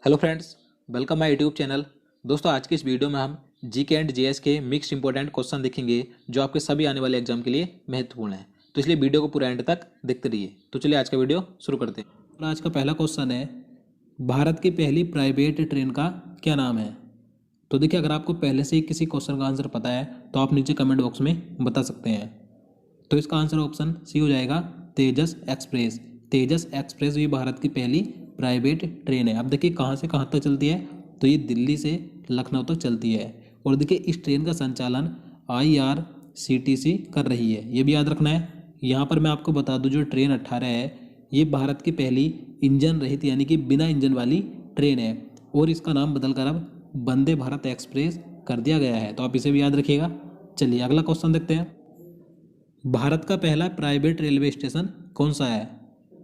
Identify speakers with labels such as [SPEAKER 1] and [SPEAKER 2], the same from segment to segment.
[SPEAKER 1] Hello friends, welcome my YouTube channel. दोस्तों, आज की इस वीडियो में हम जीके एंड जीएस के मिक्स्ड इंपॉर्टेंट क्वेश्चन देखेंगे जो आपके सभी आने वाले एग्जाम के लिए महत्वपूर्ण है। तो इसलिए वीडियो को पूरा एंड तक देखते रहिए। तो चलिए आज का वीडियो शुरू करते हैं।
[SPEAKER 2] और आज का पहला क्वेश्चन है, भारत की पहली प्राइवेट ट्रेन का क्या नाम है। तो देखिए, अगर आपको पहले से ही किसी क्वेश्चन का आंसर पता है तो आप नीचे कमेंट बॉक्स में बता सकते हैं। तो इसका आंसर ऑप्शन सी हो जाएगा, तेजस एक्सप्रेस। तेजस एक्सप्रेस भी भारत की पहली प्राइवेट ट्रेन है। अब देखिए कहाँ से कहाँ तक चलती है, तो ये दिल्ली से लखनऊ तक चलती है। और देखिए इस ट्रेन का संचालन IRCTC कर रही है, ये भी याद रखना है। यहाँ पर मैं आपको बता दूं, जो ट्रेन 18 है ये भारत की पहली इंजन रहित यानी कि बिना इंजन वाली ट्रेन है और इसका नाम बदलकर अब वंदे भारत एक्सप्रेस कर दिया गया है। तो आप इसे भी याद रखिएगा। चलिए अगला क्वेश्चन देखते हैं। भारत का पहला प्राइवेट रेलवे स्टेशन कौन सा है।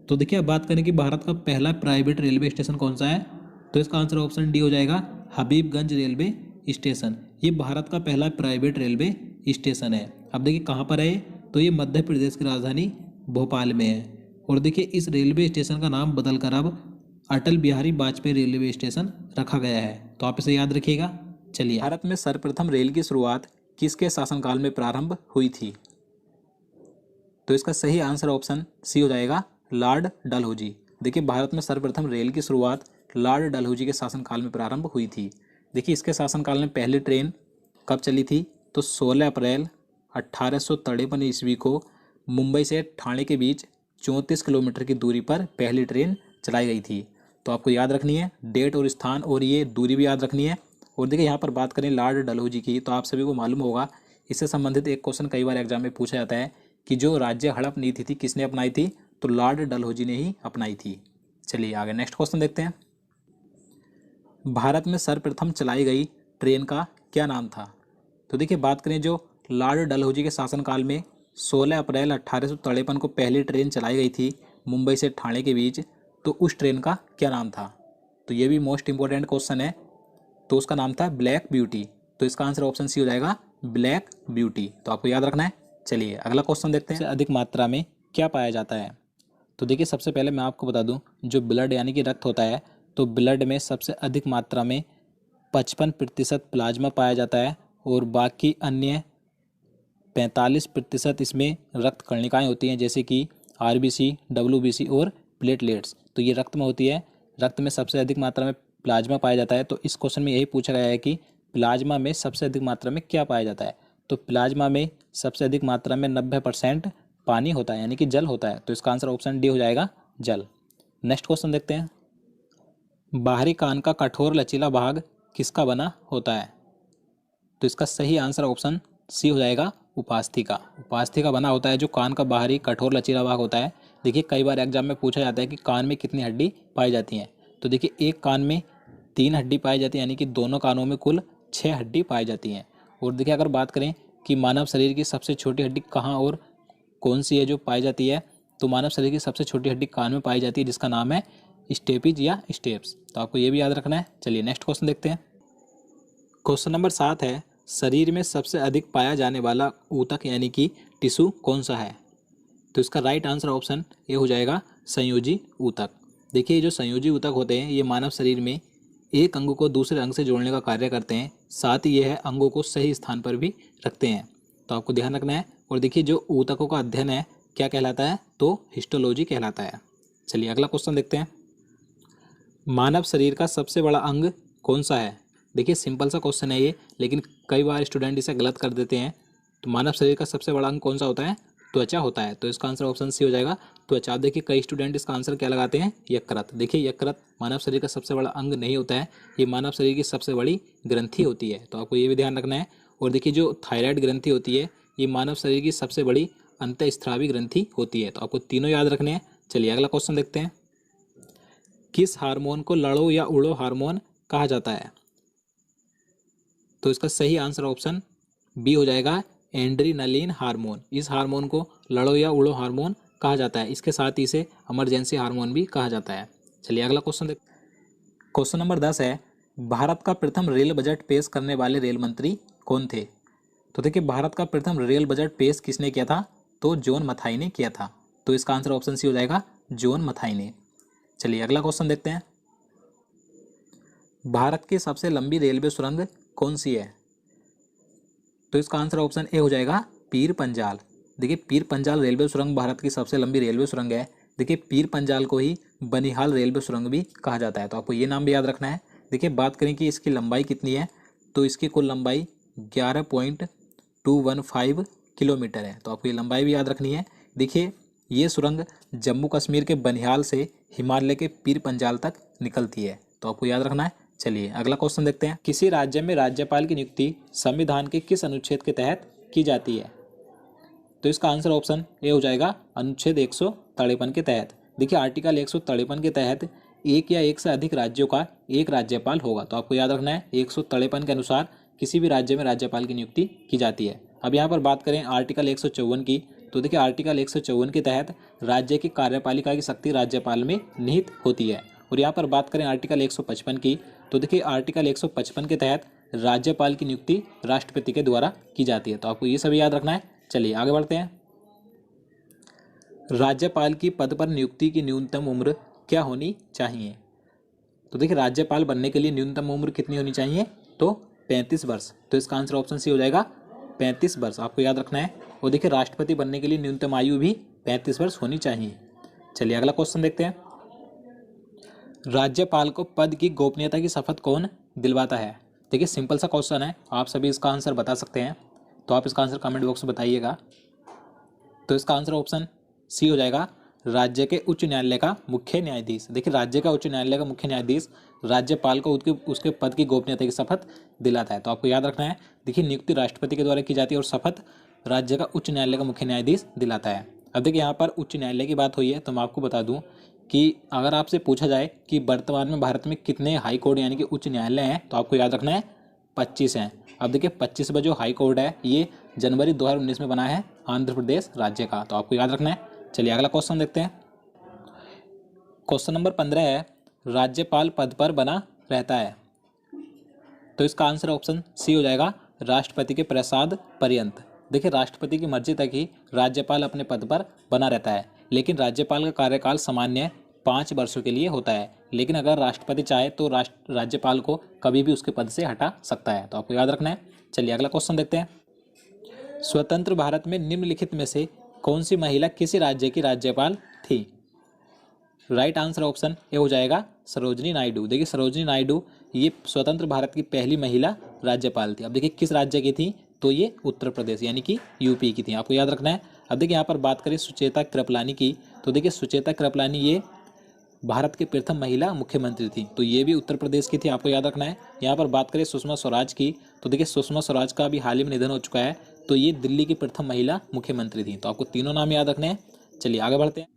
[SPEAKER 2] तो देखिए, अब बात करें कि भारत का पहला प्राइवेट रेलवे स्टेशन कौन सा है, तो इसका आंसर ऑप्शन डी हो जाएगा, हबीबगंज रेलवे स्टेशन। ये भारत का पहला प्राइवेट रेलवे स्टेशन है। अब देखिए कहाँ पर है, तो ये मध्य प्रदेश की राजधानी भोपाल में है। और देखिए इस रेलवे स्टेशन का नाम बदलकर अब अटल बिहारी वाजपेयी रेलवे स्टेशन रखा गया है। तो आप इसे याद रखिएगा। चलिए,
[SPEAKER 1] भारत में सर्वप्रथम रेल की शुरुआत किसके शासनकाल में प्रारंभ हुई थी। तो इसका सही आंसर ऑप्शन सी हो जाएगा, लॉर्ड डलहौजी। देखिए, भारत में सर्वप्रथम रेल की शुरुआत लॉर्ड डलहौजी के शासनकाल में प्रारंभ हुई थी। देखिए इसके शासनकाल में पहली ट्रेन कब चली थी, तो 16 अप्रैल 1853 ईस्वी को मुंबई से ठाणे के बीच 34 किलोमीटर की दूरी पर पहली ट्रेन चलाई गई थी। तो आपको याद रखनी है डेट और स्थान, और ये दूरी भी याद रखनी है। और देखिए यहाँ पर बात करें लॉर्ड डलहौजी की, तो आप सभी को मालूम होगा, इससे संबंधित एक क्वेश्चन कई बार एग्जाम में पूछा जाता है कि जो राज्य हड़प नीति थी किसने अपनाई थी, तो लॉर्ड डलहौजी ने ही अपनाई थी। चलिए आगे नेक्स्ट क्वेश्चन देखते हैं। भारत में सर्वप्रथम चलाई गई ट्रेन का क्या नाम था। तो देखिए बात करें जो लॉर्ड डलहौजी के शासनकाल में 16 अप्रैल 1853 को पहली ट्रेन चलाई गई थी मुंबई से ठाणे के बीच, तो उस ट्रेन का क्या नाम था। तो ये भी मोस्ट इंपॉर्टेंट क्वेश्चन है। तो उसका नाम था ब्लैक ब्यूटी। तो इसका आंसर ऑप्शन सी हो जाएगा, ब्लैक ब्यूटी। तो आपको याद रखना है। चलिए अगला क्वेश्चन देखते हैं। अधिक मात्रा में क्या पाया जाता है। तो देखिए सबसे पहले मैं आपको बता दूं, जो ब्लड यानी कि रक्त होता है, तो ब्लड में सबसे अधिक मात्रा में 55% प्लाज्मा पाया जाता है और बाकी अन्य 45% इसमें रक्त कणिकाएँ होती हैं, जैसे कि RBC, WBC और प्लेटलेट्स। तो ये रक्त में होती है। रक्त में सबसे अधिक मात्रा में प्लाज्मा पाया जाता है। तो इस क्वेश्चन में यही पूछा गया है कि प्लाज्मा में सबसे अधिक मात्रा में क्या पाया जाता है। तो प्लाज्मा में सबसे अधिक मात्रा में 90% पानी होता है यानी कि जल होता है। तो इसका आंसर ऑप्शन डी हो जाएगा, जल। नेक्स्ट क्वेश्चन देखते हैं। बाहरी कान का कठोर लचीला भाग किसका बना होता है। तो इसका सही आंसर ऑप्शन सी हो जाएगा, उपास्थि का। उपास्थि का बना होता है जो कान का बाहरी कठोर लचीला भाग होता है। देखिए कई बार एग्जाम में पूछा जाता है कि कान में कितनी हड्डी पाई जाती हैं। तो देखिए एक कान में 3 हड्डी पाई जाती है, यानी कि दोनों कानों में कुल 6 हड्डी पाई जाती हैं। और देखिए अगर बात करें कि मानव शरीर की सबसे छोटी हड्डी कहाँ और कौन सी है जो पाई जाती है, तो मानव शरीर की सबसे छोटी हड्डी कान में पाई जाती है, जिसका नाम है स्टेपिज या स्टेप्स। तो आपको ये भी याद रखना है। चलिए नेक्स्ट क्वेश्चन देखते हैं। क्वेश्चन नंबर 7 है, शरीर में सबसे अधिक पाया जाने वाला ऊतक यानी कि टिश्यू कौन सा है। तो इसका राइट आंसर ऑप्शन ए हो जाएगा, संयोजी ऊतक। देखिए जो संयोजी ऊतक होते हैं ये मानव शरीर में एक अंग को दूसरे अंग से जोड़ने का कार्य करते हैं, साथ ही यह अंगों को सही स्थान पर भी रखते हैं। तो आपको ध्यान रखना है। और देखिए जो ऊतकों का अध्ययन है क्या कहलाता है, तो हिस्टोलॉजी कहलाता है। चलिए अगला क्वेश्चन देखते हैं। मानव शरीर का सबसे बड़ा अंग कौन सा है। देखिए सिंपल सा क्वेश्चन है ये, लेकिन कई बार स्टूडेंट इसे गलत कर देते हैं। तो मानव शरीर का सबसे बड़ा अंग कौन सा होता है, त्वचा होता है। तो इसका आंसर ऑप्शन सी हो जाएगा, त्वचा। आप देखिए कई स्टूडेंट इसका आंसर क्या लगाते हैं, यकृत। देखिए यकृत मानव शरीर का सबसे बड़ा अंग नहीं होता है, ये मानव शरीर की सबसे बड़ी ग्रंथि होती है। तो आपको ये भी ध्यान रखना है। और देखिए जो थायराइड ग्रंथि होती है ये मानव शरीर की सबसे बड़ी अंतःस्रावी ग्रंथि होती है। तो आपको तीनों याद रखने हैं। चलिए अगला क्वेश्चन देखते हैं। किस हार्मोन को लड़ो या उड़ो हार्मोन कहा जाता है। तो इसका सही आंसर ऑप्शन बी हो जाएगा, एंड्रीनलिन हार्मोन। इस हार्मोन को लड़ो या उड़ो हार्मोन कहा जाता है। इसके साथ ही इसे इमरजेंसी हार्मोन भी कहा जाता है। चलिए अगला क्वेश्चन देख। क्वेश्चन नंबर 10 है, भारत का प्रथम रेल बजट पेश करने वाले रेल मंत्री कौन थे। तो देखिए भारत का प्रथम रेल बजट पेश किसने किया था, तो जॉन मथाई ने किया था। तो इसका आंसर ऑप्शन सी हो जाएगा, जॉन मथाई ने। चलिए अगला क्वेश्चन देखते हैं। भारत की सबसे लंबी रेलवे सुरंग कौन सी है? तो इसका आंसर ऑप्शन ए हो जाएगा पीर पंजाल। देखिए पीर पंजाल रेलवे सुरंग भारत की सबसे लंबी रेलवे सुरंग है। देखिए पीर पंजाल को ही बनिहाल रेलवे सुरंग भी कहा जाता है, तो आपको ये नाम भी याद रखना है। देखिए बात करें कि इसकी लंबाई कितनी है, तो इसकी कुल लंबाई 11.215 किलोमीटर है, तो आपको ये लंबाई भी याद रखनी है। देखिए ये सुरंग जम्मू कश्मीर के बनिहाल से हिमालय के पीर पंजाल तक निकलती है, तो आपको याद रखना है। चलिए अगला क्वेश्चन देखते हैं। किसी राज्य में राज्यपाल की नियुक्ति संविधान के किस अनुच्छेद के तहत की जाती है? तो इसका आंसर ऑप्शन ए हो जाएगा अनुच्छेद 153 के तहत। देखिए आर्टिकल 153 के तहत एक या एक से अधिक राज्यों का एक राज्यपाल होगा, तो आपको याद रखना है 153 के अनुसार किसी भी राज्य में राज्यपाल की नियुक्ति की जाती है। अब यहाँ पर बात करें आर्टिकल 154 की, तो देखिए आर्टिकल 154 के तहत राज्य की कार्यपालिका की शक्ति राज्यपाल में निहित होती है। और यहाँ पर बात करें आर्टिकल 155 की, तो देखिए आर्टिकल 155 के तहत राज्यपाल की नियुक्ति राष्ट्रपति के द्वारा की जाती है, तो आपको ये सभी याद रखना है। चलिए आगे बढ़ते हैं। राज्यपाल की पद पर नियुक्ति की न्यूनतम उम्र क्या होनी चाहिए? तो देखिए राज्यपाल बनने के लिए न्यूनतम उम्र कितनी होनी चाहिए? तो 35 वर्ष। तो इसका आंसर ऑप्शन सी हो जाएगा 35 वर्ष, आपको याद रखना है। और देखिए राष्ट्रपति बनने के लिए न्यूनतम आयु भी 35 वर्ष होनी चाहिए। चलिए अगला क्वेश्चन देखते हैं। राज्यपाल को पद की गोपनीयता की शपथ कौन दिलवाता है? देखिए सिंपल सा क्वेश्चन है, आप सभी इसका आंसर बता सकते हैं, तो आप इसका आंसर कमेंट बॉक्स में बताइएगा। तो इसका आंसर ऑप्शन सी हो जाएगा राज्य के उच्च न्यायालय का मुख्य न्यायाधीश। देखिए राज्य का उच्च न्यायालय का मुख्य न्यायाधीश राज्यपाल को उसके पद की गोपनीयता की शपथ दिलाता है, तो आपको याद रखना है। देखिए नियुक्ति राष्ट्रपति के द्वारा की जाती है और शपथ राज्य का उच्च न्यायालय का मुख्य न्यायाधीश दिलाता है। अब देखिए यहाँ पर उच्च न्यायालय की बात हुई है, तो मैं आपको बता दूं कि अगर आपसे पूछा जाए कि वर्तमान में भारत में कितने हाई कोर्ट यानी कि उच्च न्यायालय हैं, तो आपको याद रखना है 25 हैं। अब देखिए 25वां जो हाई कोर्ट है ये जनवरी 2019 में बना है आंध्र प्रदेश राज्य का, तो आपको याद रखना है। चलिए अगला क्वेश्चन देखते हैं। क्वेश्चन नंबर 15 है, राज्यपाल पद पर बना रहता है? तो इसका आंसर ऑप्शन सी हो जाएगा राष्ट्रपति के प्रसाद पर्यंत। देखिए राष्ट्रपति की मर्जी तक ही राज्यपाल अपने पद पर बना रहता है, लेकिन राज्यपाल का कार्यकाल सामान्य 5 वर्षों के लिए होता है, लेकिन अगर राष्ट्रपति चाहे तो राज्यपाल को कभी भी उसके पद से हटा सकता है, तो आपको याद रखना है। चलिए अगला क्वेश्चन देखते हैं। स्वतंत्र भारत में निम्नलिखित में से कौन सी महिला किसी राज्य की राज्यपाल थी? राइट आंसर ऑप्शन ए हो जाएगा सरोजिनी नायडू। देखिए सरोजिनी नायडू ये स्वतंत्र भारत की पहली महिला राज्यपाल थी। अब देखिए किस राज्य की थी? तो ये उत्तर प्रदेश यानी कि यूपी की थी, आपको याद रखना है। अब देखिए यहाँ पर बात करें सुचेता कृपलानी की, तो देखिए सुचेता कृपलानी ये भारत की प्रथम महिला मुख्यमंत्री थी, तो ये भी उत्तर प्रदेश की थी, आपको याद रखना है। यहाँ पर बात करें सुषमा स्वराज की, तो देखिए सुषमा स्वराज का भी हाल ही में निधन हो चुका है, तो ये दिल्ली की प्रथम महिला मुख्यमंत्री थी, तो आपको तीनों नाम याद रखने हैं। चलिए आगे बढ़ते हैं।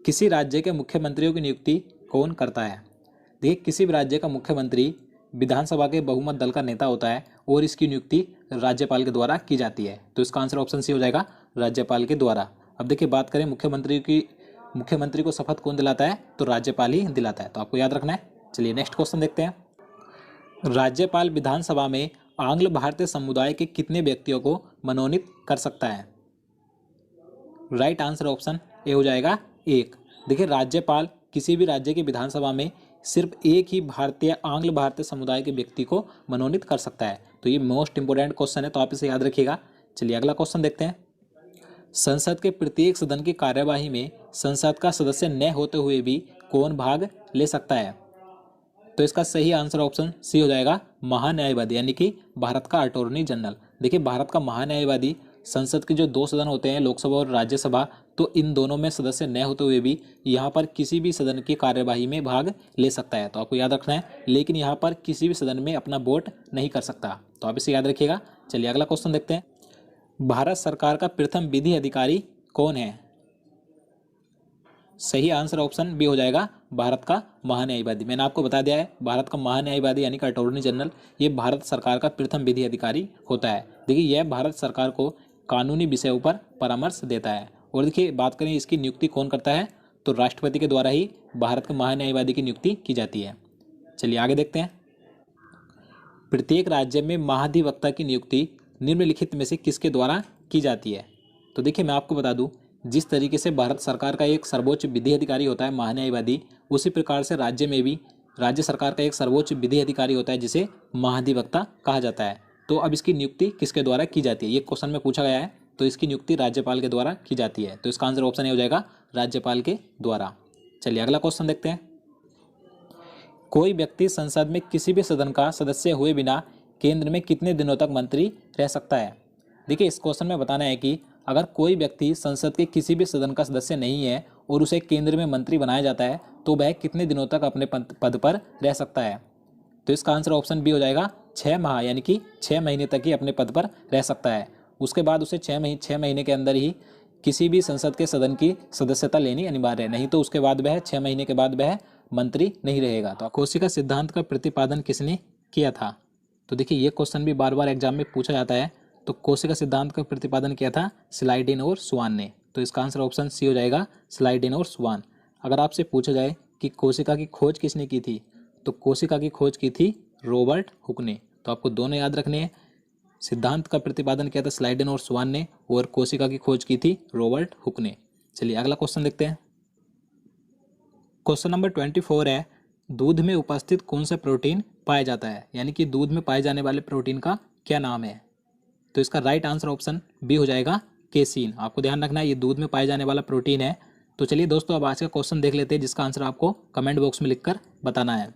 [SPEAKER 1] किसी राज्य के मुख्यमंत्रियों की नियुक्ति कौन करता है? देखिए किसी भी राज्य का मुख्यमंत्री विधानसभा के बहुमत दल का नेता होता है और इसकी नियुक्ति राज्यपाल के द्वारा की जाती है, तो इसका आंसर ऑप्शन सी हो जाएगा राज्यपाल के द्वारा। अब देखिए बात करें मुख्यमंत्री को शपथ कौन दिलाता है? तो राज्यपाल ही दिलाता है, तो आपको याद रखना है। चलिए नेक्स्ट क्वेश्चन देखते हैं। राज्यपाल विधानसभा में आंग्ल भारतीय समुदाय के कितने व्यक्तियों को मनोनीत कर सकता है? राइट आंसर ऑप्शन ए हो जाएगा 1। देखिए राज्यपाल किसी भी राज्य की विधानसभा में सिर्फ एक ही आंग्ल भारतीय समुदाय के व्यक्ति को मनोनीत कर सकता है, तो ये मोस्ट इंपोर्टेंट क्वेश्चन है, तो आप इसे याद रखिएगा। चलिए अगला क्वेश्चन देखते हैं। संसद के प्रत्येक सदन की कार्यवाही में संसद का सदस्य न होते हुए भी कौन भाग ले सकता है? तो इसका सही आंसर ऑप्शन सी हो जाएगा महान्यायवादी यानी कि भारत का अटॉर्नी जनरल। देखिए भारत का महान्यायवादी संसद के जो 2 सदन होते हैं लोकसभा और राज्यसभा, तो इन दोनों में सदस्य न होते हुए भी यहाँ पर किसी भी सदन की कार्यवाही में भाग ले सकता है, तो आपको याद रखना है। लेकिन यहाँ पर किसी भी सदन में अपना वोट नहीं कर सकता, तो आप इसे याद रखिएगा। चलिए अगला क्वेश्चन देखते हैं। भारत सरकार का प्रथम विधि अधिकारी कौन है? सही आंसर ऑप्शन बी हो जाएगा भारत का महान्यायवादी। मैंने आपको बता दिया है भारत का महान्यायवादी यानी कि अटॉर्नी जनरल ये भारत सरकार का प्रथम विधि अधिकारी होता है। देखिए यह भारत सरकार को कानूनी विषयों पर परामर्श देता है। और देखिए बात करें इसकी नियुक्ति कौन करता है, तो राष्ट्रपति के द्वारा ही भारत के महान्यायवादी की नियुक्ति की जाती है। चलिए आगे देखते हैं। प्रत्येक राज्य में महाधिवक्ता की नियुक्ति निम्नलिखित में से किसके द्वारा की जाती है? तो देखिए मैं आपको बता दूं, जिस तरीके से भारत सरकार का एक सर्वोच्च विधि अधिकारी होता है महान्यायवादी, उसी प्रकार से राज्य में भी राज्य सरकार का एक सर्वोच्च विधि अधिकारी होता है जिसे महाधिवक्ता कहा जाता है। तो अब इसकी नियुक्ति किसके द्वारा की जाती है, ये क्वेश्चन में पूछा गया है। तो इसकी नियुक्ति राज्यपाल के द्वारा की जाती है। तो इसका आंसर ऑप्शन ए हो जाएगा राज्यपाल के द्वारा। चलिए अगला क्वेश्चन देखते हैं। कोई व्यक्ति संसद में किसी भी सदन का सदस्य हुए बिना केंद्र में कितने दिनों तक मंत्री रह सकता है। देखिए इस क्वेश्चन में बताना है कि अगर कोई व्यक्ति संसद के किसी भी सदन का सदस्य नहीं है और उसे केंद्र में मंत्री बनाया जाता है तो वह कितने दिनों तक अपने पद पर रह सकता है। तो इसका आंसर ऑप्शन बी हो जाएगा 6 माह, यानी कि 6 महीने तक ही अपने पद पर रह सकता है। उसके बाद उसे 6 महीने के अंदर ही किसी भी संसद के सदन की सदस्यता लेनी अनिवार्य है, नहीं तो उसके बाद वह 6 महीने के बाद वह मंत्री नहीं रहेगा। तो कोशिका सिद्धांत का प्रतिपादन किसने किया था। तो देखिए ये क्वेश्चन भी बार बार एग्जाम में पूछा जाता है। तो कोशिका सिद्धांत का प्रतिपादन किया था स्लाइडिन और स्वान ने। तो इसका आंसर ऑप्शन सी हो जाएगा स्लाइडिन और स्वान। अगर आपसे पूछा जाए कि कोशिका की खोज किसने की थी, तो कोशिका की खोज की थी रॉबर्ट हुक ने। तो आपको दोनों याद रखने हैं, सिद्धांत का प्रतिपादन किया था स्लाइडिन और स्वान ने और कोशिका की खोज की थी रॉबर्ट हुक ने। चलिए अगला क्वेश्चन देखते हैं। क्वेश्चन नंबर 24 है, दूध में उपस्थित कौन सा प्रोटीन पाया जाता है, यानी कि दूध में पाए जाने वाले प्रोटीन का क्या नाम है। तो इसका राइट आंसर ऑप्शन बी हो जाएगा केसीन। आपको ध्यान रखना है ये दूध में पाए जाने वाला प्रोटीन है। तो चलिए दोस्तों अब आज का क्वेश्चन देख लेते हैं जिसका आंसर आपको कमेंट बॉक्स में लिखकर बताना है।